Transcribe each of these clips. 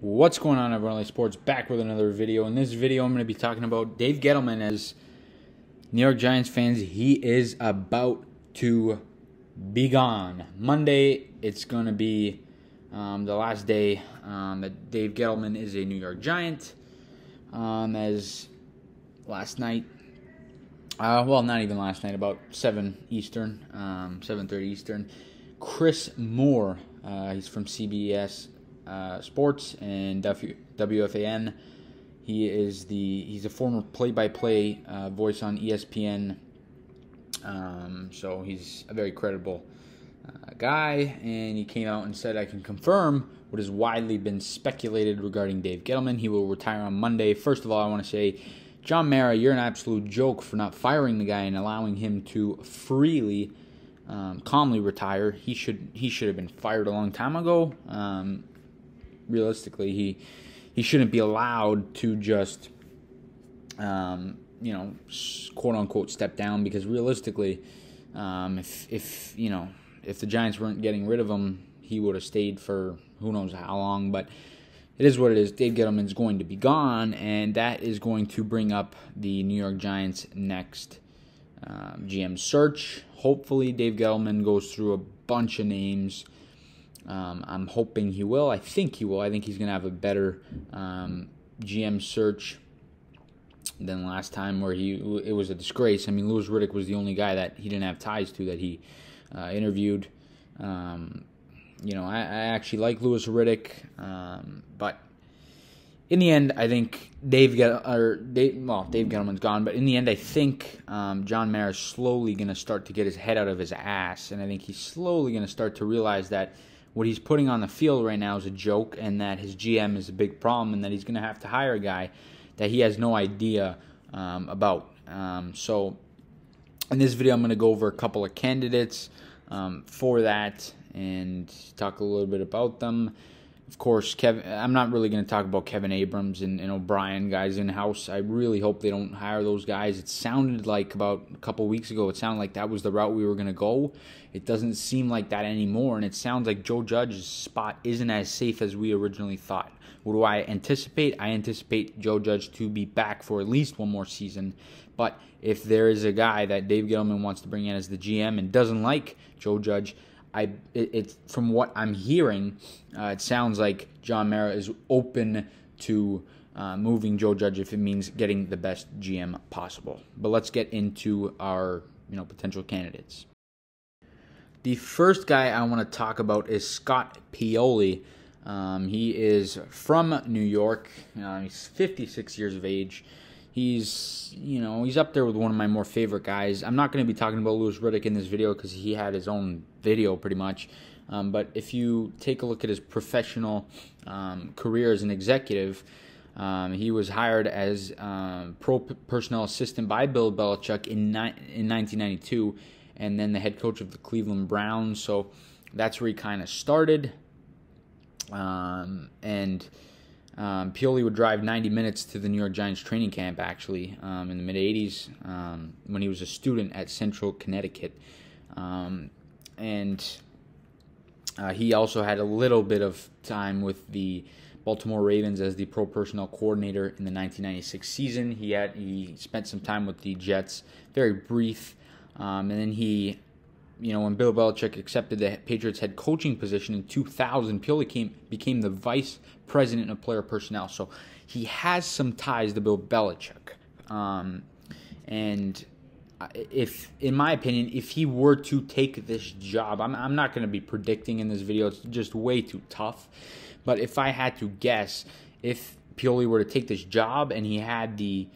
What's going on, everyone? LA Sports back with another video. In this video, I'm going to be talking about Dave Gettleman. As New York Giants fans, he is about to be gone. Monday, it's going to be the last day that Dave Gettleman is a New York Giant. As last night, well, not even last night, about 7 Eastern, 7:30 Eastern, Chris Moore, he's from CBS Sports and WFAN. He's a former play-by-play voice on ESPN. So he's a very credible guy, and he came out and said, "I can confirm what has widely been speculated regarding Dave Gettleman. He will retire on Monday." First of all, I want to say, John Mara, you're an absolute joke for not firing the guy and allowing him to freely, calmly retire. He should have been fired a long time ago. Realistically, he shouldn't be allowed to just, quote unquote, step down, because realistically, if the Giants weren't getting rid of him, he would have stayed for who knows how long. But it is what it is. Dave Gettleman's going to be gone, and that is going to bring up the New York Giants' next GM search. Hopefully, Dave Gettleman goes through a bunch of names. I'm hoping he will. I think he will. I think he's going to have a better GM search than last time, where it was a disgrace. I mean, Louis Riddick was the only guy that he didn't have ties to that he interviewed. I actually like Louis Riddick, but in the end, I think Dave Gettleman's gone. But in the end, I think John Mara is slowly going to start to get his head out of his ass, and I think he's slowly going to start to realize that what he's putting on the field right now is a joke, and that his GM is a big problem, and that he's going to have to hire a guy that he has no idea about. So in this video, I'm going to go over a couple of candidates for that and talk a little bit about them. Of course, I'm not really going to talk about Kevin Abrams and O'Brien, guys in-house. I really hope they don't hire those guys. It sounded like about a couple weeks ago, it sounded like that was the route we were going to go. It doesn't seem like that anymore, and it sounds like Joe Judge's spot isn't as safe as we originally thought. What do I anticipate? I anticipate Joe Judge to be back for at least one more season. But if there is a guy that Dave Gettleman wants to bring in as the GM and doesn't like Joe Judge, from what I'm hearing, it sounds like John Mara is open to moving Joe Judge if it means getting the best GM possible. But let's get into our potential candidates. The first guy I want to talk about is Scott Pioli. He is from New York. He's 56 years of age. He's up there with one of my more favorite guys. I'm not going to be talking about Louis Riddick in this video because he had his own video pretty much. But if you take a look at his professional career as an executive, he was hired as pro personnel assistant by Bill Belichick in 1992, and then the head coach of the Cleveland Browns. So that's where he kind of started. Pioli would drive 90 minutes to the New York Giants training camp, actually, in the mid-'80s, when he was a student at Central Connecticut. He also had a little bit of time with the Baltimore Ravens as the pro personnel coordinator in the 1996 season. He spent some time with the Jets, very brief, and then when Bill Belichick accepted the Patriots head coaching position in 2000, Pioli became the vice president of player personnel. So he has some ties to Bill Belichick. And in my opinion, if he were to take this job, I'm not going to be predicting in this video. It's just way too tough. But if I had to guess, if Pioli were to take this job and he had the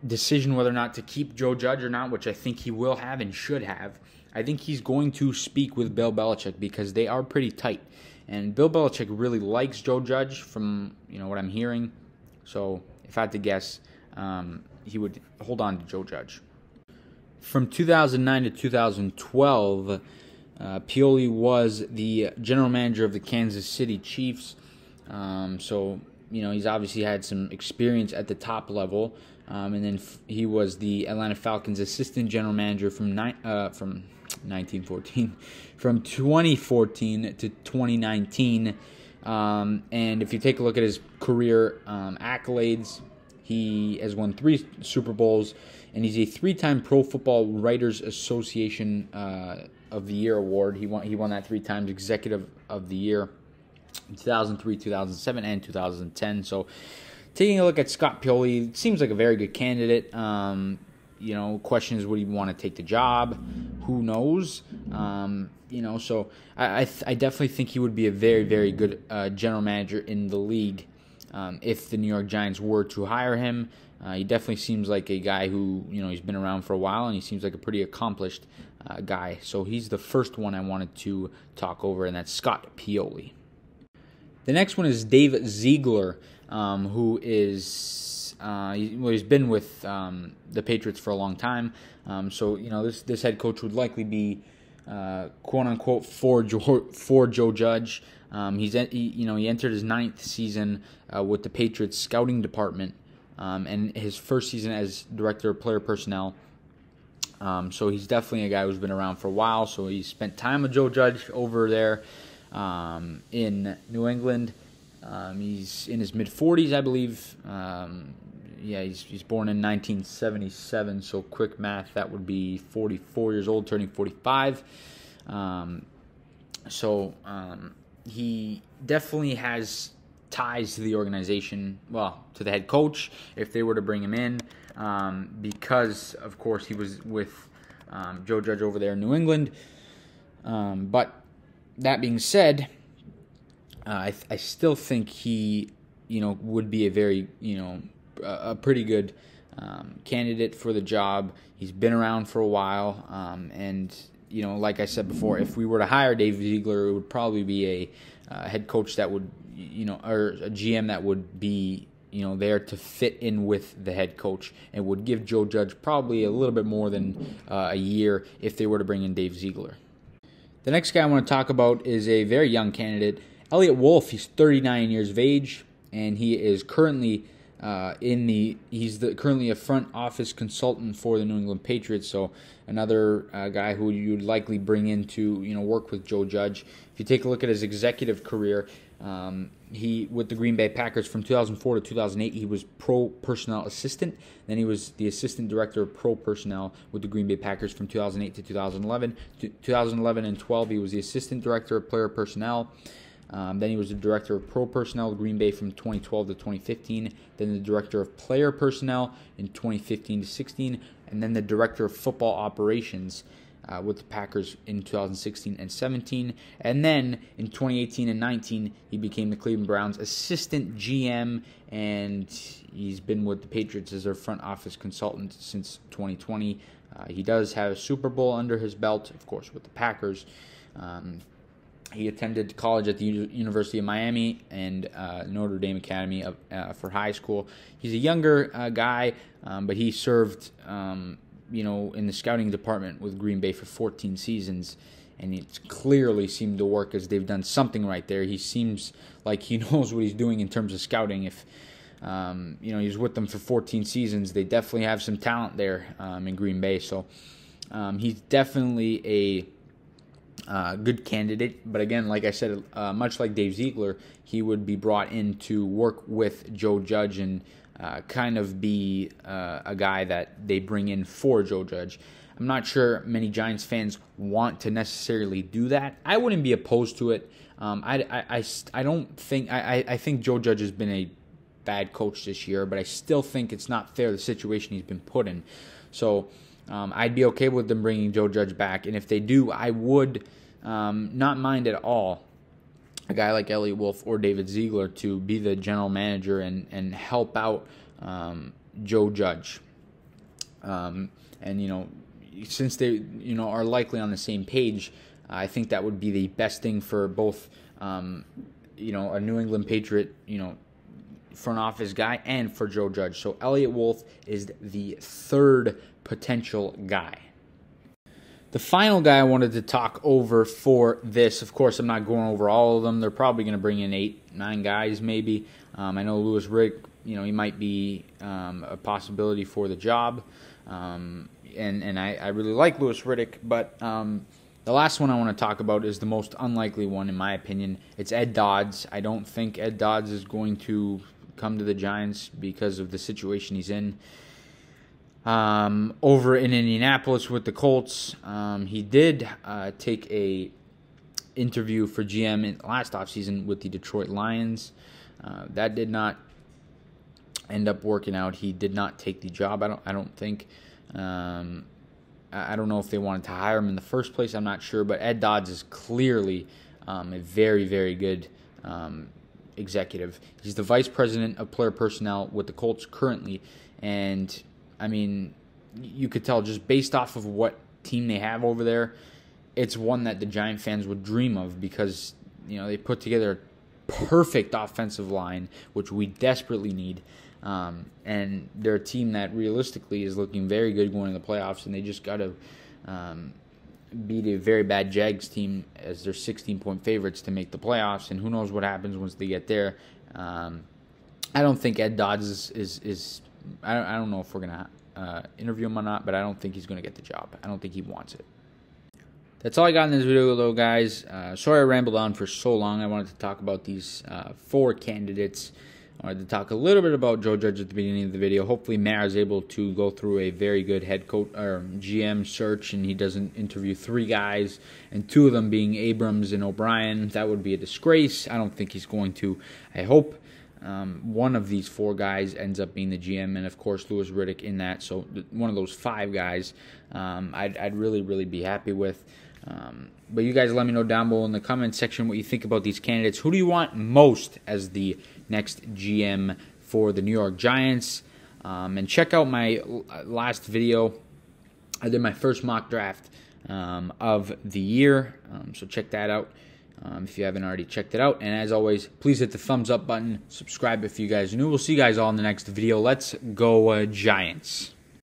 decision whether or not to keep Joe Judge or not, which I think he will have and should have, I think he's going to speak with Bill Belichick because they are pretty tight. And Bill Belichick really likes Joe Judge from what I'm hearing. So if I had to guess, he would hold on to Joe Judge. From 2009 to 2012, Pioli was the general manager of the Kansas City Chiefs. He's obviously had some experience at the top level. And then he was the Atlanta Falcons assistant general manager from 2014 to 2019. And if you take a look at his career accolades, he has won 3 Super Bowls, and he's a 3-time Pro Football Writers Association of the Year award. He won that 3 times, Executive of the Year, in 2003, 2007, and 2010. So, taking a look at Scott Pioli, seems like a very good candidate. Question is, would he want to take the job? Who knows? So I definitely think he would be a very, very good general manager in the league if the New York Giants were to hire him. He definitely seems like a guy who, he's been around for a while, and he seems like a pretty accomplished guy. So he's the first one I wanted to talk over, and that's Scott Pioli. The next one is Dave Ziegler, who is he's been with the Patriots for a long time. This head coach would likely be quote unquote for Joe Judge. He entered his 9th season with the Patriots scouting department, and his first season as director of player personnel. So he's definitely a guy who's been around for a while. So he spent time with Joe Judge over there in New England. He's in his mid-40s, I believe. He's born in 1977, so quick math, that would be 44 years old, turning 45. He definitely has ties to the organization, to the head coach, if they were to bring him in, because, of course, he was with Joe Judge over there in New England. But that being said, I still think he, would be a very, a pretty good candidate for the job. He's been around for a while, and like I said before, if we were to hire Dave Ziegler, it would probably be a head coach that would, or a GM that would be, there to fit in with the head coach, and would give Joe Judge probably a little bit more than a year if they were to bring in Dave Ziegler. The next guy I want to talk about is a very young candidate, Elliott Wolf. He's 39 years of age, and he is currently currently a front office consultant for the New England Patriots. So another guy who you'd likely bring in to work with Joe Judge. If you take a look at his executive career, he with the Green Bay Packers from 2004 to 2008, he was pro personnel assistant. Then he was the assistant director of pro personnel with the Green Bay Packers from 2008 to 2011. 2011 and 12, he was the assistant director of player personnel. Then he was the director of pro personnel with Green Bay from 2012 to 2015. Then the director of player personnel in 2015 to 16. And then the director of football operations with the Packers in 2016 and 17. And then in 2018 and 19, he became the Cleveland Browns assistant GM, and he's been with the Patriots as their front office consultant since 2020. He does have a Super Bowl under his belt, of course, with the Packers. He attended college at the University of Miami and Notre Dame Academy for high school. He's a younger guy, but he served, in the scouting department with Green Bay for 14 seasons, and it clearly seemed to work, as they've done something right there. He seems like he knows what he's doing in terms of scouting. If he's with them for 14 seasons, they definitely have some talent there in Green Bay. So he's definitely a good candidate, but again, like I said, much like Dave Ziegler, he would be brought in to work with Joe Judge and kind of be a guy that they bring in for Joe Judge. I'm not sure many Giants fans want to necessarily do that. I wouldn't be opposed to it. I think Joe Judge has been a bad coach this year, but I still think it's not fair, the situation he's been put in. So I'd be okay with them bringing Joe Judge back, and if they do, I would not mind at all a guy like Elliott Wolf or David Ziegler to be the general manager and help out Joe Judge. Since they are likely on the same page, I think that would be the best thing for both a New England Patriot front office guy and for Joe Judge. So Elliott Wolf is the third potential guy. The final guy I wanted to talk over for this, of course, I'm not going over all of them. They're probably going to bring in 8-9 guys maybe. I know Louis Riddick, he might be a possibility for the job. And I really like Louis Riddick, but The last one I want to talk about is the most unlikely one, in my opinion. It's Ed Dodds. I don't think Ed Dodds is going to come to the Giants because of the situation he's in. Over in Indianapolis with the Colts, he did take a interview for GM in last offseason with the Detroit Lions. That did not end up working out. He did not take the job. I don't think. I don't know if they wanted to hire him in the first place. I'm not sure. But Ed Dodds is clearly a very, very good executive. He's the vice president of player personnel with the Colts currently. And, I mean, you could tell just based off of what team they have over there, it's one that the Giant fans would dream of because, they put together a perfect offensive line, which we desperately need. And they're a team that realistically is looking very good going to the playoffs, and they just got to beat a very bad Jags team as their 16-point favorites to make the playoffs, and who knows what happens once they get there. I don't think Ed Dodds is I don't know if we're going to interview him or not, but I don't think he's going to get the job. I don't think he wants it. That's all I got in this video, though, guys. Sorry I rambled on for so long. I wanted to talk about these 4 candidates. I wanted to talk a little bit about Joe Judge at the beginning of the video. Hopefully, Matt is able to go through a very good head coach or GM search, and he doesn't interview 3 guys, and 2 of them being Abrams and O'Brien. That would be a disgrace. I don't think he's going to. I hope one of these 4 guys ends up being the GM, and of course, Louis Riddick in that. So one of those 5 guys, I'd really, really be happy with. But you guys let me know down below in the comment section what you think about these candidates. Who do you want most as the next GM for the New York Giants? And check out my last video. I did my first mock draft of the year. So check that out if you haven't already checked it out. And as always, please hit the thumbs up button. Subscribe if you guys are new. We'll see you guys all in the next video. Let's go Giants.